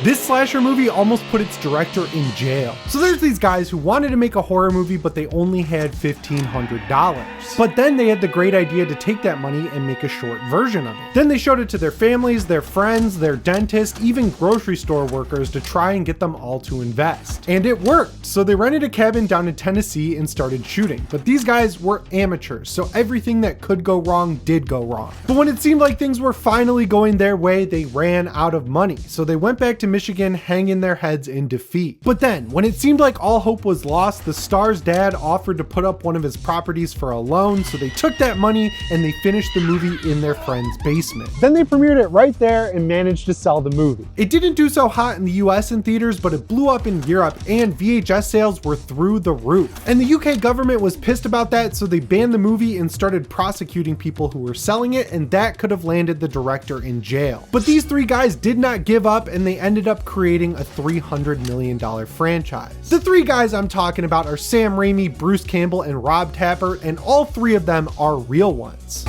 This slasher movie almost put its director in jail. So there's these guys who wanted to make a horror movie, but they only had $1,500. But then they had the great idea to take that money and make a short version of it. Then they showed it to their families, their friends, their dentist, even grocery store workers to try and get them all to invest. And it worked. So they rented a cabin down in Tennessee and started shooting. But these guys were amateurs, so everything that could go wrong did go wrong. But when it seemed like things were finally going their way, they ran out of money. So they went back to Michigan hanging their heads in defeat. But then, when it seemed like all hope was lost, the star's dad offered to put up one of his properties for a loan, so they took that money and they finished the movie in their friend's basement. Then they premiered it right there and managed to sell the movie. It didn't do so hot in the US in theaters, but it blew up in Europe and VHS sales were through the roof. And the UK government was pissed about that, so they banned the movie and started prosecuting people who were selling it, and that could have landed the director in jail. But these three guys did not give up, and they ended up creating a $300 million franchise. The three guys I'm talking about are Sam Raimi, Bruce Campbell, and Rob Tapert, and all three of them are real ones.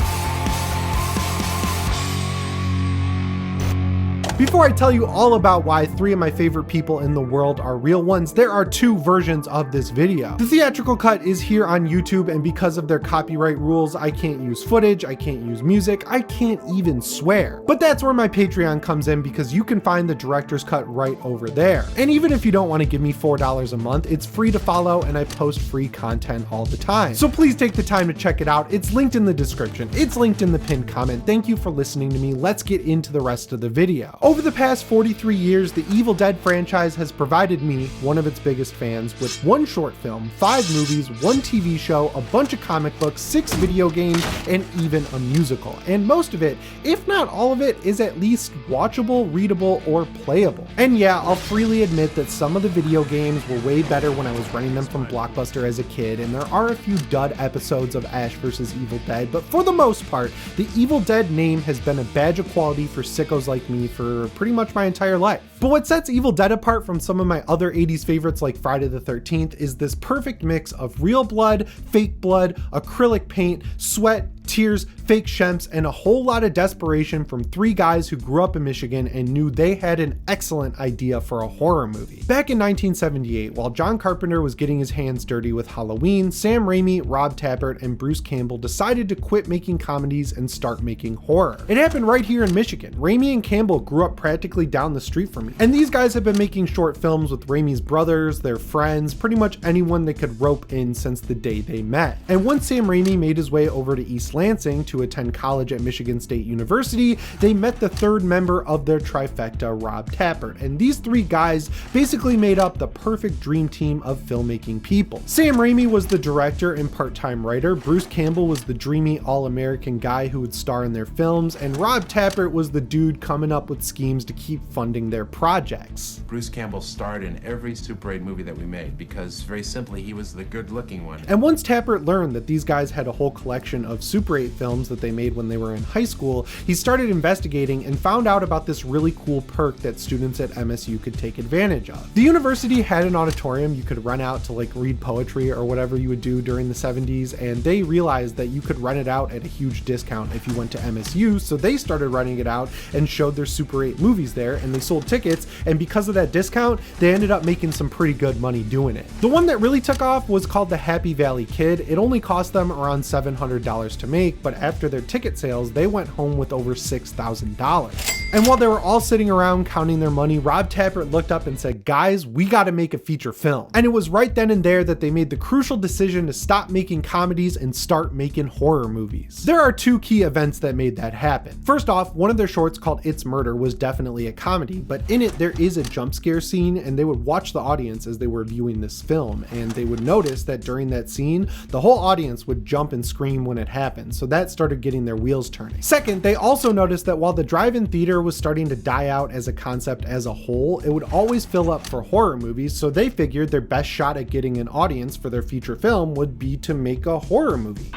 Before I tell you all about why three of my favorite people in the world are real ones, there are two versions of this video. The theatrical cut is here on YouTube, and because of their copyright rules, I can't use footage, I can't use music, I can't even swear. But that's where my Patreon comes in, because you can find the director's cut right over there. And even if you don't want to give me $4 a month, it's free to follow and I post free content all the time. So please take the time to check it out. It's linked in the description. It's linked in the pinned comment. Thank you for listening to me. Let's get into the rest of the video. Over the past 43 years, the Evil Dead franchise has provided me, one of its biggest fans, with one short film, 5 movies, 1 TV show, a bunch of comic books, 6 video games, and even a musical. And most of it, if not all of it, is at least watchable, readable, or playable. And yeah, I'll freely admit that some of the video games were way better when I was renting them from Blockbuster as a kid, and there are a few dud episodes of Ash vs. Evil Dead, but for the most part, the Evil Dead name has been a badge of quality for sickos like me for pretty much my entire life. But what sets Evil Dead apart from some of my other 80s favorites like Friday the 13th is this perfect mix of real blood, fake blood, acrylic paint, sweat, tears, fake shemps, and a whole lot of desperation from 3 guys who grew up in Michigan and knew they had an excellent idea for a horror movie. Back in 1978, while John Carpenter was getting his hands dirty with Halloween, Sam Raimi, Rob Tapert, and Bruce Campbell decided to quit making comedies and start making horror. It happened right here in Michigan. Raimi and Campbell grew up practically down the street from me, and these guys have been making short films with Raimi's brothers, their friends, pretty much anyone they could rope in since the day they met. And once Sam Raimi made his way over to East Lansing to attend college at Michigan State University, they met the third member of their trifecta, Rob Tapert, and these 3 guys basically made up the perfect dream team of filmmaking people. Sam Raimi was the director and part-time writer, Bruce Campbell was the dreamy all-American guy who would star in their films, and Rob Tapert was the dude coming up with schemes to keep funding their projects. Bruce Campbell starred in every Super 8 movie that we made because, very simply, he was the good-looking one. And once Tapert learned that these guys had a whole collection of Super 8 films that they made when they were in high school, he started investigating and found out about this really cool perk that students at MSU could take advantage of. The university had an auditorium you could rent out to like read poetry or whatever you would do during the 70s, and they realized that you could rent it out at a huge discount if you went to MSU, so they started renting it out and showed their Super 8 movies there, and they sold tickets, and because of that discount, they ended up making some pretty good money doing it. The one that really took off was called the Happy Valley Kid. It only cost them around $700 to make, but after their ticket sales, they went home with over $6,000. And while they were all sitting around counting their money, Rob Tapert looked up and said, "Guys, we gotta make a feature film." And it was right then and there that they made the crucial decision to stop making comedies and start making horror movies. There are 2 key events that made that happen. First off, one of their shorts called It's Murder was definitely a comedy, but in it there is a jump scare scene, and they would watch the audience as they were viewing this film, and they would notice that during that scene, the whole audience would jump and scream when it happened, so that started getting their wheels turning. Second, they also noticed that while the drive-in theater was starting to die out as a concept as a whole, it would always fill up for horror movies, so they figured their best shot at getting an audience for their feature film would be to make a horror movie.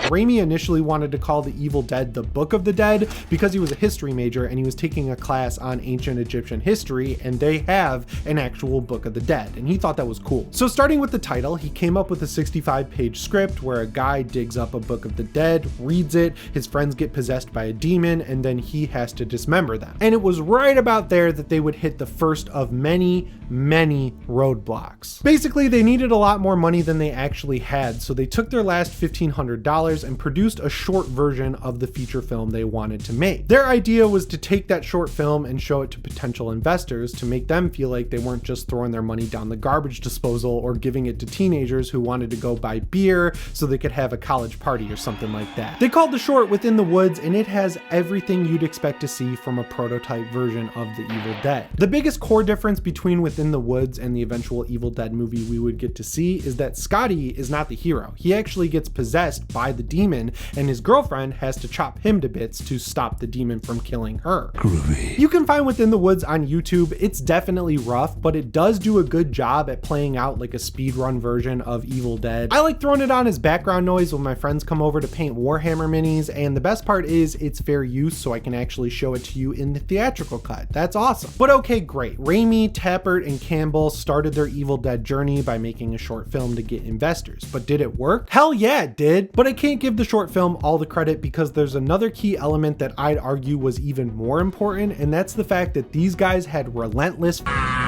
Raimi initially wanted to call The Evil Dead The Book of the Dead because he was a history major and he was taking a class on ancient Egyptian history, and they have an actual Book of the Dead, and he thought that was cool. So starting with the title, he came up with a 65-page script where a guy digs up a Book of the Dead, reads it, his friends get possessed by a demon, and then he has to dismember them. And it was right about there that they would hit the first of many roadblocks. Basically, they needed a lot more money than they actually had, so they took their last $1,500 and produced a short version of the feature film they wanted to make. Their idea was to take that short film and show it to potential investors to make them feel like they weren't just throwing their money down the garbage disposal or giving it to teenagers who wanted to go buy beer so they could have a college party or something like that. They called the short Within the Woods, and it has everything you'd expect to see from a prototype version of The Evil Dead. The biggest core difference between Within the Woods and the eventual Evil Dead movie we would get to see is that Scotty is not the hero. He actually gets possessed by the demon, and his girlfriend has to chop him to bits to stop the demon from killing her. Groovy. You can find Within the Woods on YouTube. It's definitely rough, but it does do a good job at playing out like a speedrun version of Evil Dead. I like throwing it on as background noise when my friends come over to paint Warhammer minis, and the best part is it's fair use, so I can actually show it to you in the theatrical cut. That's awesome. But okay, great. Raimi, Tapert, and Campbell started their Evil Dead journey by making a short film to get investors. But did it work? Hell yeah, it did. But I can't give the short film all the credit because there's another key element that I'd argue was even more important, and that's the fact that these guys had relentless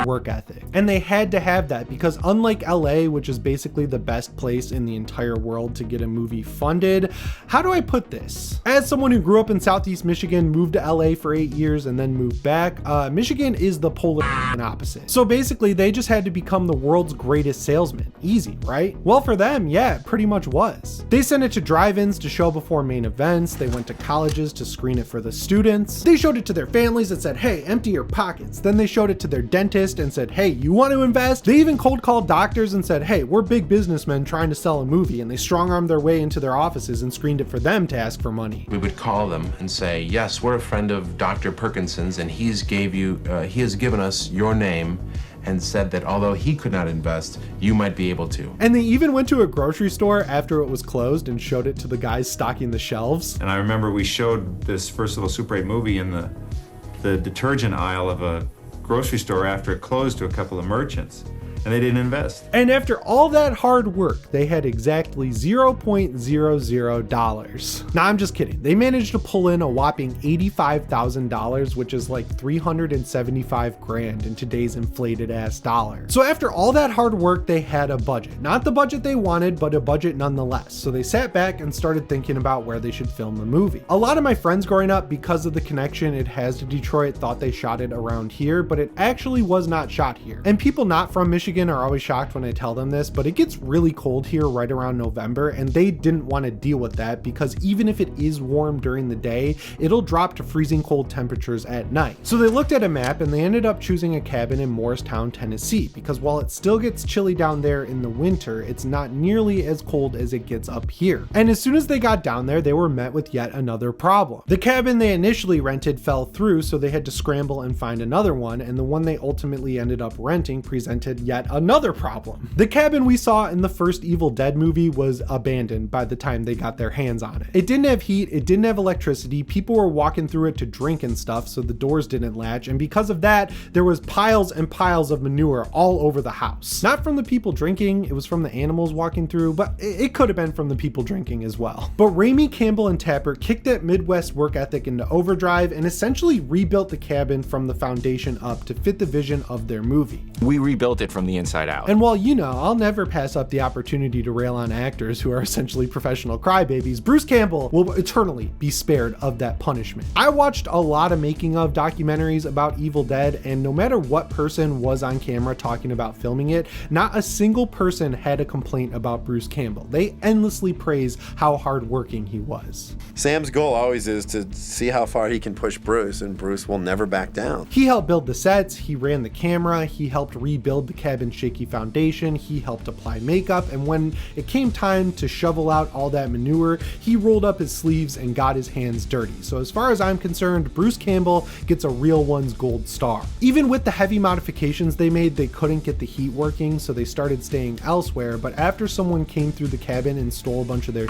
work ethic. And they had to have that because unlike LA, which is basically the best place in the entire world to get a movie funded, how do I put this? As someone who grew up in Southeast Michigan, moved to LA for 8 years and then moved back, Michigan is the polar opposite. So basically they just had to become the world's greatest salesman. Easy, right? Well, for them, yeah, it pretty much was. They sent it to drive-ins to show before main events. They went to colleges to screen it for the students. They showed it to their families and said, hey, empty your pockets. Then they showed it to their dentist and said, hey, you want to invest? They even cold called doctors and said, hey, we're big businessmen trying to sell a movie, and they strong-armed their way into their offices and screened it for them to ask for money. We would call them and say, yes, we're a friend of Dr. Perkinson's, and he has given us your name and said that although he could not invest, you might be able to. And they even went to a grocery store after it was closed and showed it to the guys stocking the shelves. And I remember we showed this first little Super 8 movie in the detergent aisle of a grocery store after it closed to a couple of merchants. And they didn't invest. And after all that hard work, they had exactly $0.00. Nah, I'm just kidding. They managed to pull in a whopping $85,000, which is like 375 grand in today's inflated ass dollar. So after all that hard work, they had a budget. Not the budget they wanted, but a budget nonetheless. So they sat back and started thinking about where they should film the movie. A lot of my friends growing up, because of the connection it has to Detroit, thought they shot it around here, but it actually was not shot here. And people not from Michigan are always shocked when I tell them this, but it gets really cold here right around November, and they didn't want to deal with that because even if it is warm during the day, it'll drop to freezing cold temperatures at night. So they looked at a map and they ended up choosing a cabin in Morristown, Tennessee, because while it still gets chilly down there in the winter, it's not nearly as cold as it gets up here. And as soon as they got down there, they were met with yet another problem. The cabin they initially rented fell through, so they had to scramble and find another one, and the one they ultimately ended up renting presented yet another problem. The cabin we saw in the first Evil Dead movie was abandoned by the time they got their hands on it. It didn't have heat, it didn't have electricity, people were walking through it to drink and stuff, so the doors didn't latch, and because of that, there was piles and piles of manure all over the house. Not from the people drinking, it was from the animals walking through, but it could have been from the people drinking as well. But Raimi, Campbell, and Tapert kicked that Midwest work ethic into overdrive and essentially rebuilt the cabin from the foundation up to fit the vision of their movie. We rebuilt it from the inside out. And while, you know, I'll never pass up the opportunity to rail on actors who are essentially professional crybabies, Bruce Campbell will eternally be spared of that punishment. I watched a lot of making of documentaries about Evil Dead, and no matter what person was on camera talking about filming it, not a single person had a complaint about Bruce Campbell. They endlessly praise how hardworking he was. Sam's goal always is to see how far he can push Bruce, and Bruce will never back down. He helped build the sets, he ran the camera, he helped rebuild the cabin's shaky foundation, he helped apply makeup, and when it came time to shovel out all that manure, he rolled up his sleeves and got his hands dirty. So as far as I'm concerned, Bruce Campbell gets a real one's gold star. Even with the heavy modifications they made, they couldn't get the heat working, so they started staying elsewhere, but after someone came through the cabin and stole a bunch of their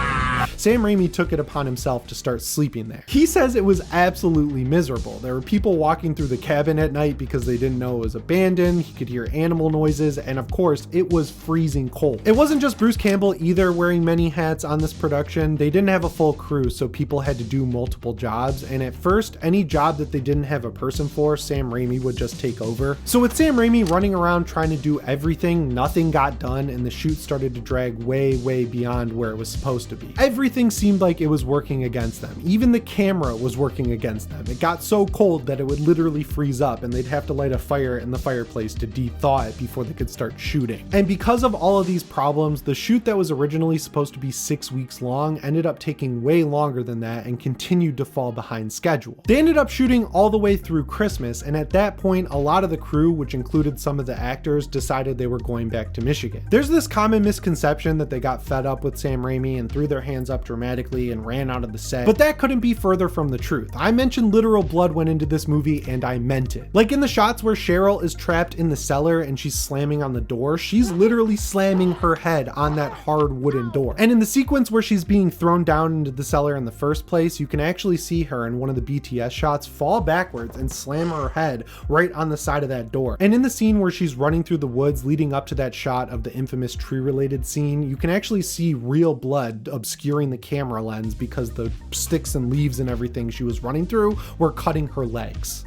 Sam Raimi took it upon himself to start sleeping there. He says it was absolutely miserable. There were people walking through the cabin at night because they didn't know it was abandoned. He could hear animal noises, and of course, it was freezing cold. It wasn't just Bruce Campbell either wearing many hats on this production. They didn't have a full crew, so people had to do multiple jobs, and at first, any job that they didn't have a person for, Sam Raimi would just take over. So with Sam Raimi running around trying to do everything, nothing got done, and the shoot started to drag way beyond where it was supposed to be. Everything seemed like it was working against them. Even the camera was working against them. It got so cold that it would literally freeze up, and they'd have to light a fire in the fireplace to de-thaw it before they could start shooting. And because of all of these problems, the shoot that was originally supposed to be 6 weeks long ended up taking way longer than that and continued to fall behind schedule. They ended up shooting all the way through Christmas, and at that point, a lot of the crew, which included some of the actors, decided they were going back to Michigan. There's this common misconception that they got fed up with Sam Raimi and threw their hands up dramatically and ran out of the set, but that couldn't be further from the truth. I mentioned literal blood went into this movie, and I meant it. Like in the shots where Cheryl is trapped in the cellar and she's slamming on the door, she's literally slamming her head on that hard wooden door. And in the sequence where she's being thrown down into the cellar in the first place, you can actually see her in one of the BTS shots fall backwards and slam her head right on the side of that door. And in the scene where she's running through the woods leading up to that shot of the infamous tree related scene, you can actually see real blood obscuring the camera lens because the sticks and leaves and everything she was running through were cutting her legs.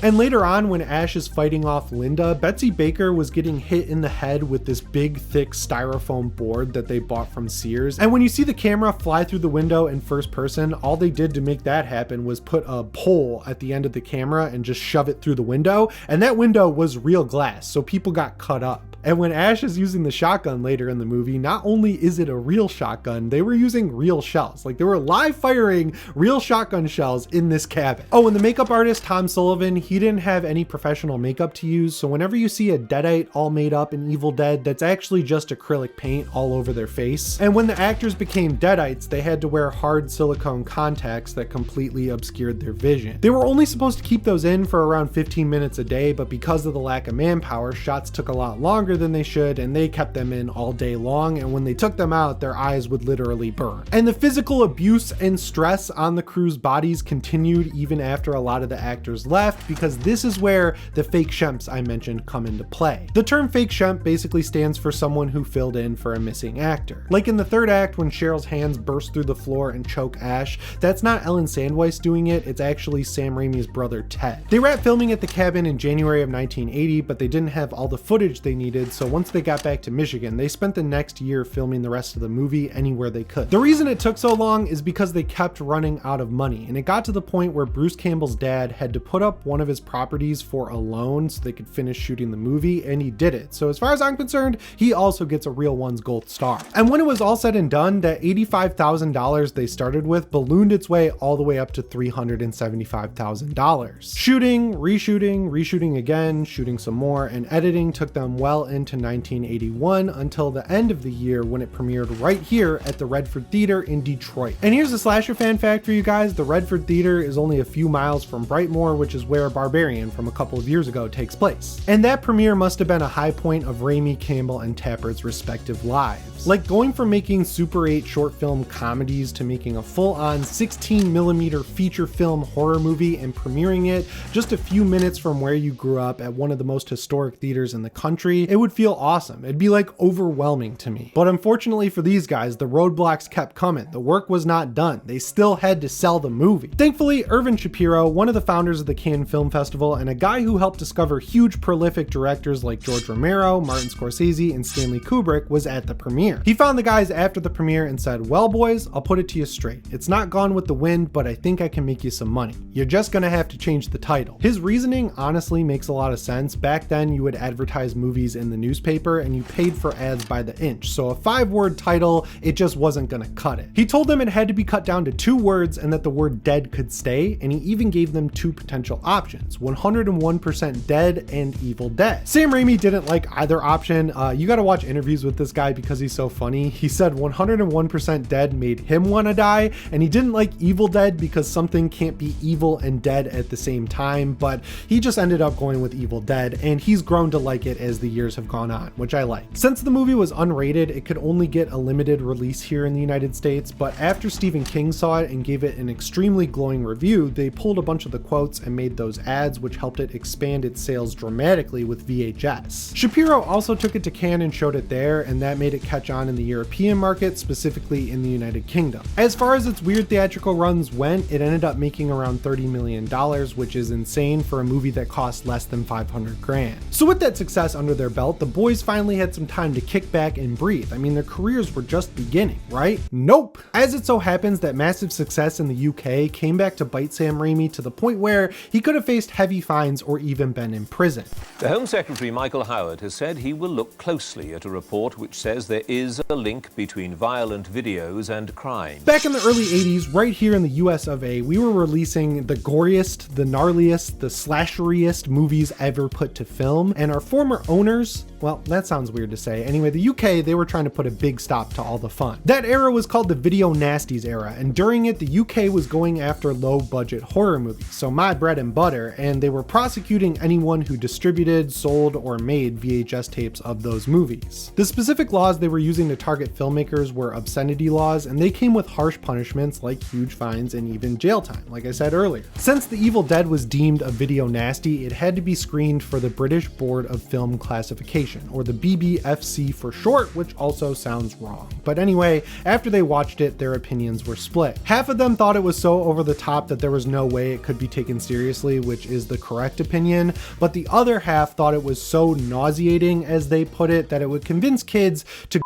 And later on, when Ash is fighting off Linda, Betsy Baker was getting hit in the head with this big, thick styrofoam board that they bought from Sears. And when you see the camera fly through the window in first person, all they did to make that happen was put a pole at the end of the camera and just shove it through the window. And that window was real glass, so people got cut up. And when Ash is using the shotgun later in the movie, not only is it a real shotgun, they were using real shells. Like they were live firing real shotgun shells in this cabin. Oh, and the makeup artist, Tom Sullivan, he didn't have any professional makeup to use. So whenever you see a Deadite all made up in Evil Dead, that's actually just acrylic paint all over their face. And when the actors became Deadites, they had to wear hard silicone contacts that completely obscured their vision. They were only supposed to keep those in for around 15 minutes a day, but because of the lack of manpower, shots took a lot longer than they should, and they kept them in all day long, and when they took them out, their eyes would literally burn. And the physical abuse and stress on the crew's bodies continued even after a lot of the actors left, because this is where the fake shemps I mentioned come into play. The term fake shemp basically stands for someone who filled in for a missing actor. Like in the third act when Cheryl's hands burst through the floor and choke Ash, that's not Ellen Sandweiss doing it, it's actually Sam Raimi's brother Ted. They wrapped filming at the cabin in January of 1980, but they didn't have all the footage they needed, so once they got back to Michigan, they spent the next year filming the rest of the movie anywhere they could. The reason it took so long is because they kept running out of money, and it got to the point where Bruce Campbell's dad had to put up one of his properties for a loan so they could finish shooting the movie, and he did it. So as far as I'm concerned, he also gets a Real One's gold star. And when it was all said and done, that $85,000 they started with ballooned its way all the way up to $375,000. Shooting, reshooting again, shooting some more, and editing took them well into 1981 until the end of the year when it premiered right here at the Redford Theater in Detroit. And here's a slasher fan fact for you guys. The Redford Theater is only a few miles from Brightmoor, which is where Barbarian from a couple of years ago takes place. And that premiere must have been a high point of Raimi, Campbell, and Tapert's respective lives. Like going from making Super 8 short film comedies to making a full-on 16mm feature film horror movie and premiering it just a few minutes from where you grew up at one of the most historic theaters in the country, it would feel awesome. It'd be like overwhelming to me. But unfortunately for these guys, the roadblocks kept coming. The work was not done. They still had to sell the movie. Thankfully, Irvin Shapiro, one of the founders of the Cannes Film Festival and a guy who helped discover huge prolific directors like George Romero, Martin Scorsese, and Stanley Kubrick, was at the premiere. He found the guys after the premiere and said, "Well boys, I'll put it to you straight. It's not Gone with the Wind, but I think I can make you some money. You're just gonna have to change the title." His reasoning honestly makes a lot of sense. Back then you would advertise movies in the newspaper and you paid for ads by the inch, so a 5-word title, it just wasn't gonna cut it. He told them it had to be cut down to 2 words and that the word dead could stay, and he even gave them 2 potential options, 101% Dead and Evil Dead. Sam Raimi didn't like either option. You gotta watch interviews with this guy because he's so funny. He said 101% Dead made him wanna die, and he didn't like Evil Dead because something can't be evil and dead at the same time, but he just ended up going with Evil Dead, and he's grown to like it as the years have gone on, which I like. Since the movie was unrated, it could only get a limited release here in the United States, but after Stephen King saw it and gave it an extremely glowing review, they pulled a bunch of the quotes and made those ads, which helped it expand its sales dramatically with VHS. Shapiro also took it to Cannes and showed it there, and that made it catch on in the European market, specifically in the United Kingdom. As far as its weird theatrical runs went, it ended up making around $30 million, which is insane for a movie that cost less than 500 grand. So with that success under their belt, the boys finally had some time to kick back and breathe. I mean, their careers were just beginning, right? Nope. As it so happens, that massive success in the UK came back to bite Sam Raimi to the point where he could have faced heavy fines or even been in prison. The Home Secretary Michael Howard has said he will look closely at a report which says there is a link between violent videos and crime. Back in the early 80s, right here in the US of A, we were releasing the goriest, the gnarliest, the slasheriest movies ever put to film, and our former owners, well, that sounds weird to say. Anyway, the UK, they were trying to put a big stop to all the fun. That era was called the video nasties era, and during it, the UK was going after low-budget horror movies, so my bread and butter, and they were prosecuting anyone who distributed, sold, or made VHS tapes of those movies. The specific laws they were using to target filmmakers were obscenity laws, and they came with harsh punishments like huge fines and even jail time, like I said earlier. Since The Evil Dead was deemed a video nasty, it had to be screened for the British Board of Film Classification, or the BBFC for short, which also sounds wrong. But anyway, after they watched it, their opinions were split. Half of them thought it was so over the top that there was no way it could be taken seriously, which is the correct opinion, but the other half thought it was so nauseating, as they put it, that it would convince kids to.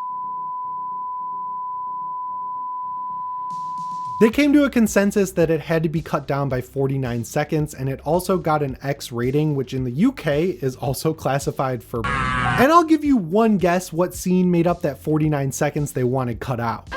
They came to a consensus that it had to be cut down by 49 seconds, and it also got an X rating, which in the UK is also classified for. And I'll give you one guess what scene made up that 49 seconds they wanted cut out.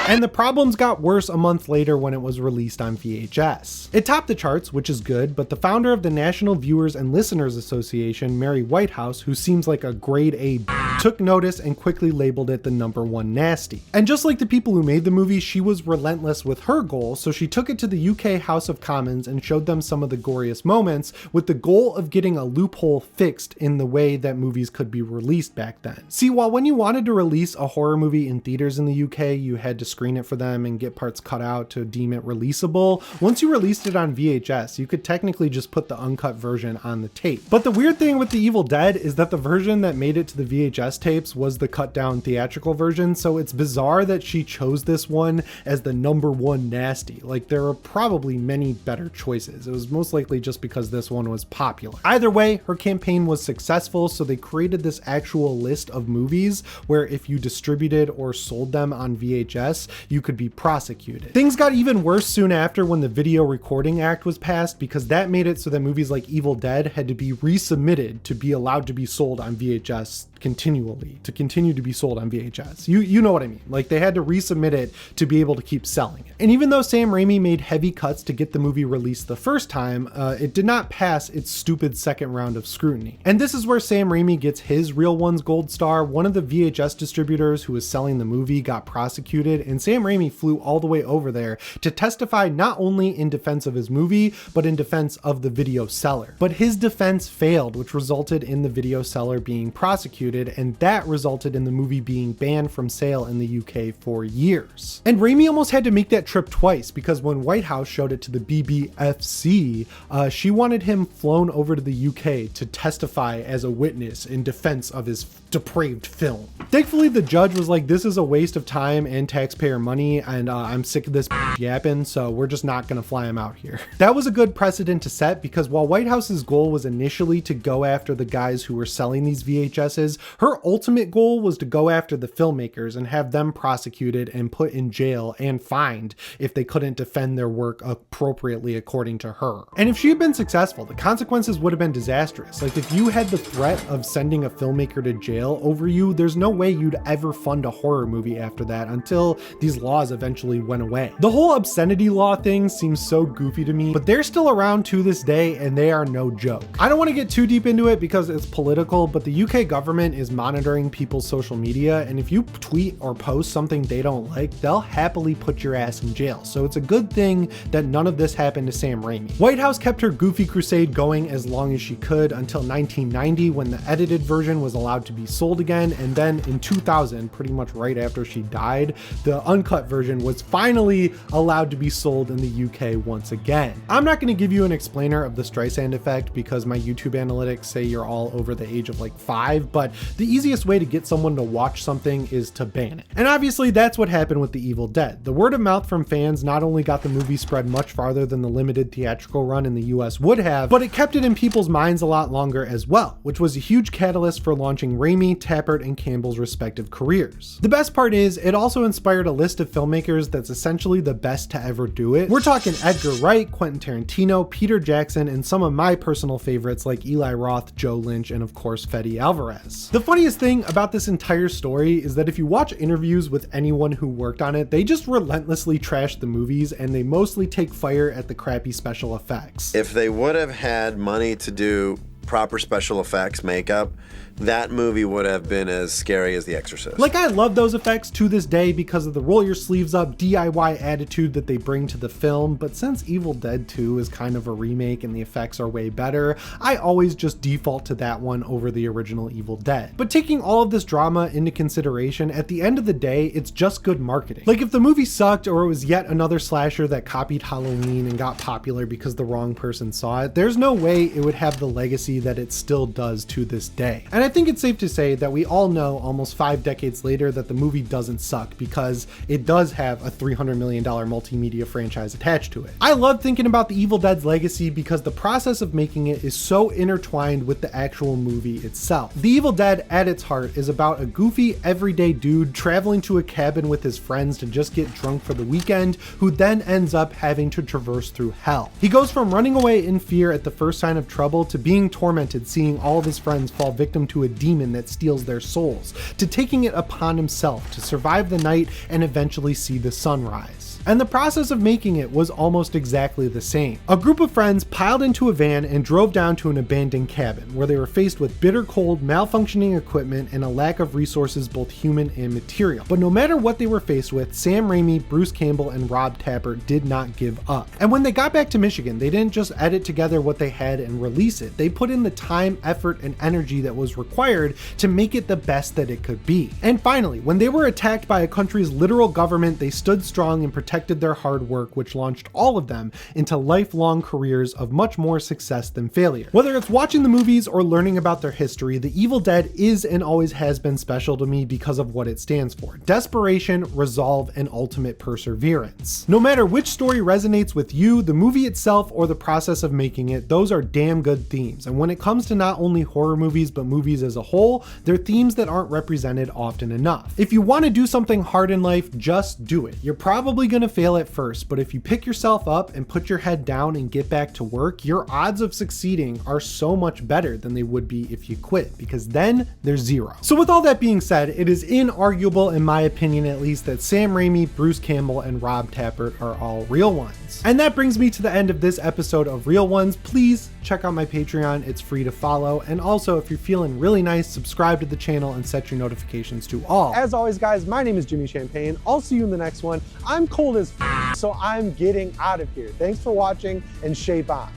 And the problems got worse a month later when it was released on VHS. It topped the charts, which is good, but the founder of the National Viewers and Listeners Association, Mary Whitehouse, who seems like a grade A, took notice and quickly labeled it the #1 nasty. And just like the people who made the movie, she was relentless with her goal, so she took it to the UK House of Commons and showed them some of the goriest moments, with the goal of getting a loophole fixed in the way that movies could be released back then. See, while when you wanted to release a horror movie in theaters in the UK, you had to screen it for them and get parts cut out to deem it releasable, once you released it on VHS, you could technically just put the uncut version on the tape. But the weird thing with The Evil Dead is that the version that made it to the VHS tapes was the cut down theatrical version, so it's bizarre that she chose this one as the #1 nasty. Like, there are probably many better choices. It was most likely just because this one was popular. Either way, her campaign was successful, so they created this actual list of movies where if you distributed or sold them on VHS, you could be prosecuted. Things got even worse soon after when the Video Recording Act was passed, because that made it so that movies like Evil Dead had to be resubmitted to be allowed to be sold on VHS continually, to continue to be sold on VHS. You know what I mean. Like, they had to resubmit it to be able to keep selling it. And even though Sam Raimi made heavy cuts to get the movie released the first time, it did not pass its stupid second round of scrutiny. And this is where Sam Raimi gets his Real Ones gold star. One of the VHS distributors who was selling the movie got prosecuted, and Sam Raimi flew all the way over there to testify not only in defense of his movie, but in defense of the video seller. But his defense failed, which resulted in the video seller being prosecuted, and that resulted in the movie being banned from sale in the UK for years. And Raimi almost had to make that trip twice, because when Whitehouse showed it to the BBFC, she wanted him flown over to the UK to testify as a witness in defense of his depraved film. Thankfully, the judge was like, this is a waste of time and taxpayer money, and I'm sick of this yapping, so we're just not gonna fly him out here. That was a good precedent to set, because while Whitehouse's goal was initially to go after the guys who were selling these VHSs, her ultimate goal was to go after the filmmakers and have them prosecuted and put in jail and fined if they couldn't defend their work appropriately according to her. And if she had been successful, the consequences would have been disastrous. Like, if you had the threat of sending a filmmaker to jail over you, there's no way you'd ever fund a horror movie after that until these laws eventually went away. The whole obscenity law thing seems so goofy to me, but they're still around to this day and they are no joke. I don't want to get too deep into it because it's political, but the UK government government is monitoring people's social media, and if you tweet or post something they don't like, they'll happily put your ass in jail. So it's a good thing that none of this happened to Sam Raimi. White House kept her goofy crusade going as long as she could until 1990, when the edited version was allowed to be sold again, and then in 2000, pretty much right after she died, the uncut version was finally allowed to be sold in the UK once again. I'm not going to give you an explainer of the Streisand effect because my YouTube analytics say you're all over the age of like 5, but the easiest way to get someone to watch something is to ban it. And obviously that's what happened with The Evil Dead. The word of mouth from fans not only got the movie spread much farther than the limited theatrical run in the US would have, but it kept it in people's minds a lot longer as well, which was a huge catalyst for launching Raimi, Tapert, and Campbell's respective careers. The best part is it also inspired a list of filmmakers that's essentially the best to ever do it. We're talking Edgar Wright, Quentin Tarantino, Peter Jackson, and some of my personal favorites like Eli Roth, Joe Lynch, and of course Fede Alvarez. The funniest thing about this entire story is that if you watch interviews with anyone who worked on it, they just relentlessly trash the movies and they mostly take fire at the crappy special effects. If they would have had money to do proper special effects makeup, that movie would have been as scary as The Exorcist. Like, I love those effects to this day because of the roll your sleeves up DIY attitude that they bring to the film, but since Evil Dead 2 is kind of a remake and the effects are way better, I always just default to that one over the original Evil Dead. But taking all of this drama into consideration, at the end of the day, it's just good marketing. Like, if the movie sucked or it was yet another slasher that copied Halloween and got popular because the wrong person saw it, there's no way it would have the legacy that it still does to this day. And I think it's safe to say that we all know almost 5 decades later that the movie doesn't suck because it does have a $300 million multimedia franchise attached to it. I love thinking about the Evil Dead's legacy because the process of making it is so intertwined with the actual movie itself. The Evil Dead at its heart is about a goofy everyday dude traveling to a cabin with his friends to just get drunk for the weekend, who then ends up having to traverse through hell. He goes from running away in fear at the first sign of trouble to being tormented seeing all of his friends fall victim to a demon that steals their souls, to taking it upon himself to survive the night and eventually see the sunrise. And the process of making it was almost exactly the same. A group of friends piled into a van and drove down to an abandoned cabin where they were faced with bitter cold, malfunctioning equipment, and a lack of resources both human and material. But no matter what they were faced with, Sam Raimi, Bruce Campbell, and Rob Tapert did not give up. And when they got back to Michigan, they didn't just edit together what they had and release it. They put in the time, effort, and energy that was required to make it the best that it could be. And finally, when they were attacked by a country's literal government, they stood strong and protected their hard work, which launched all of them into lifelong careers of much more success than failure. Whether it's watching the movies or learning about their history, The Evil Dead is and always has been special to me because of what it stands for: desperation, resolve, and ultimate perseverance. No matter which story resonates with you, the movie itself or the process of making it, those are damn good themes. And when it comes to not only horror movies, but movies as a whole, they're themes that aren't represented often enough. If you want to do something hard in life, just do it. You're probably going to fail at first, but if you pick yourself up and put your head down and get back to work, your odds of succeeding are so much better than they would be if you quit, because then there's zero. So with all that being said, it is inarguable, in my opinion at least, that Sam Raimi, Bruce Campbell, and Rob Tapert are all real ones. And that brings me to the end of this episode of Real Ones. Please check out my Patreon, it's free to follow. And also, if you're feeling really nice, subscribe to the channel and set your notifications to all. As always, guys, my name is Jimmy Champagne. I'll see you in the next one. I'm cold as so I'm getting out of here. Thanks for watching and shape on.